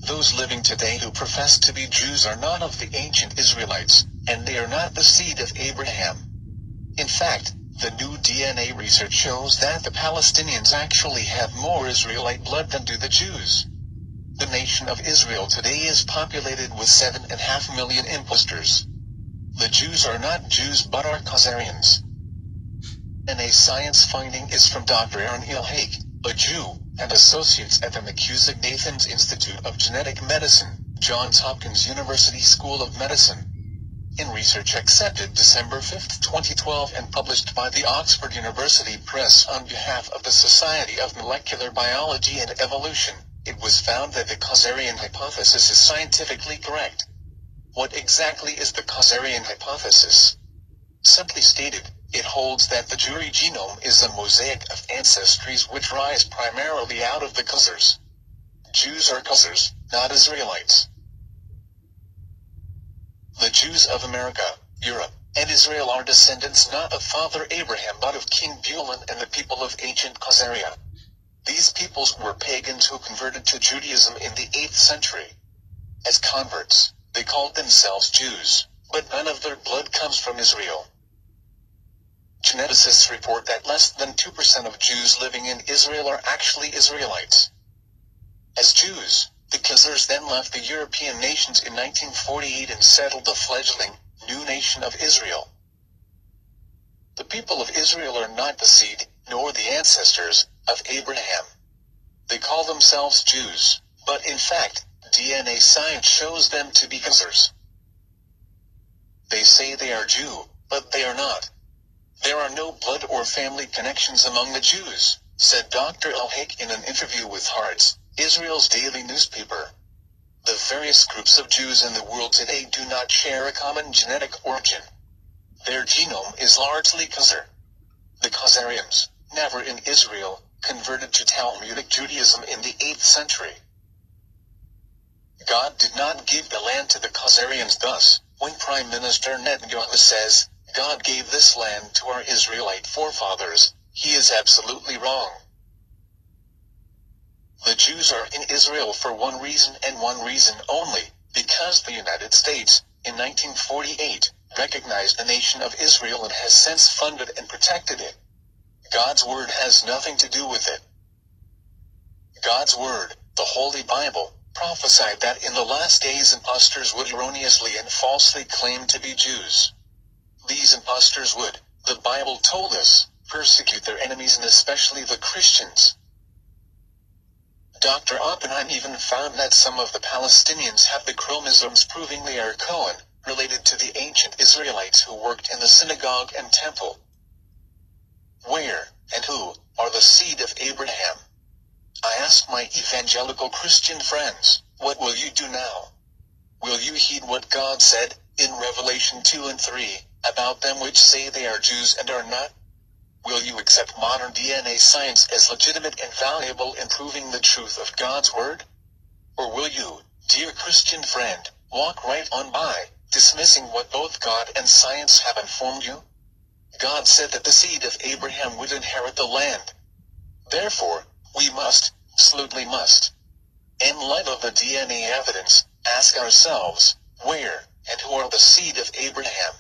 Those living today who profess to be Jews are not of the ancient Israelites, and they are not the seed of Abraham. In fact, the new DNA research shows that the Palestinians actually have more Israelite blood than do the Jews. The nation of Israel today is populated with 7.5 million imposters. The Jews are not Jews but are Khazarians. DNA science finding is from Dr. Aaron Ilhake, a Jew, and associates at the McKusick-Nathans Institute of Genetic Medicine, Johns Hopkins University School of Medicine. In research accepted December 5, 2012 and published by the Oxford University Press on behalf of the Society of Molecular Biology and Evolution, it was found that the Khazarian hypothesis is scientifically correct. What exactly is the Khazarian hypothesis? Simply stated, it holds that the Jewry genome is a mosaic of ancestries which rise primarily out of the Khazars. Jews are Khazars, not Israelites. The Jews of America, Europe, and Israel are descendants not of Father Abraham but of King Bulun and the people of ancient Khazaria. These peoples were pagans who converted to Judaism in the 8th century. As converts, they called themselves Jews, but none of their blood comes from Israel. Geneticists report that less than 2% of Jews living in Israel are actually Israelites. As Jews, the Khazars then left the European nations in 1948 and settled the fledgling, new nation of Israel. The people of Israel are not the seed, nor the ancestors, of Abraham. They call themselves Jews, but in fact, DNA science shows them to be Khazars. They say they are Jew, but they are not. There are no blood or family connections among the Jews, said Dr. Ilhake in an interview with Haaretz, Israel's daily newspaper. The various groups of Jews in the world today do not share a common genetic origin. Their genome is largely Khazar. The Khazarians, never in Israel, converted to Talmudic Judaism in the 8th century. God did not give the land to the Khazarians. Thus, when Prime Minister Netanyahu says, God gave this land to our Israelite forefathers, he is absolutely wrong. The Jews are in Israel for one reason and one reason only, because the United States, in 1948, recognized the nation of Israel and has since funded and protected it. God's word has nothing to do with it. God's word, the Holy Bible, prophesied that in the last days impostors would erroneously and falsely claim to be Jews. These impostors would, the Bible told us, persecute their enemies and especially the Christians. Dr. Oppenheim even found that some of the Palestinians have the chromosomes proving they are Cohen, related to the ancient Israelites who worked in the synagogue and temple. Where, and who, are the seed of Abraham? I ask my evangelical Christian friends, what will you do now? Will you heed what God said, in Revelation 2 and 3, about them which say they are Jews and are not? Will you accept modern DNA science as legitimate and valuable in proving the truth of God's word? Or will you, dear Christian friend, walk right on by, dismissing what both God and science have informed you? God said that the seed of Abraham would inherit the land. Therefore, we must, absolutely must, in light of the DNA evidence, ask ourselves, where, and who are the seed of Abraham?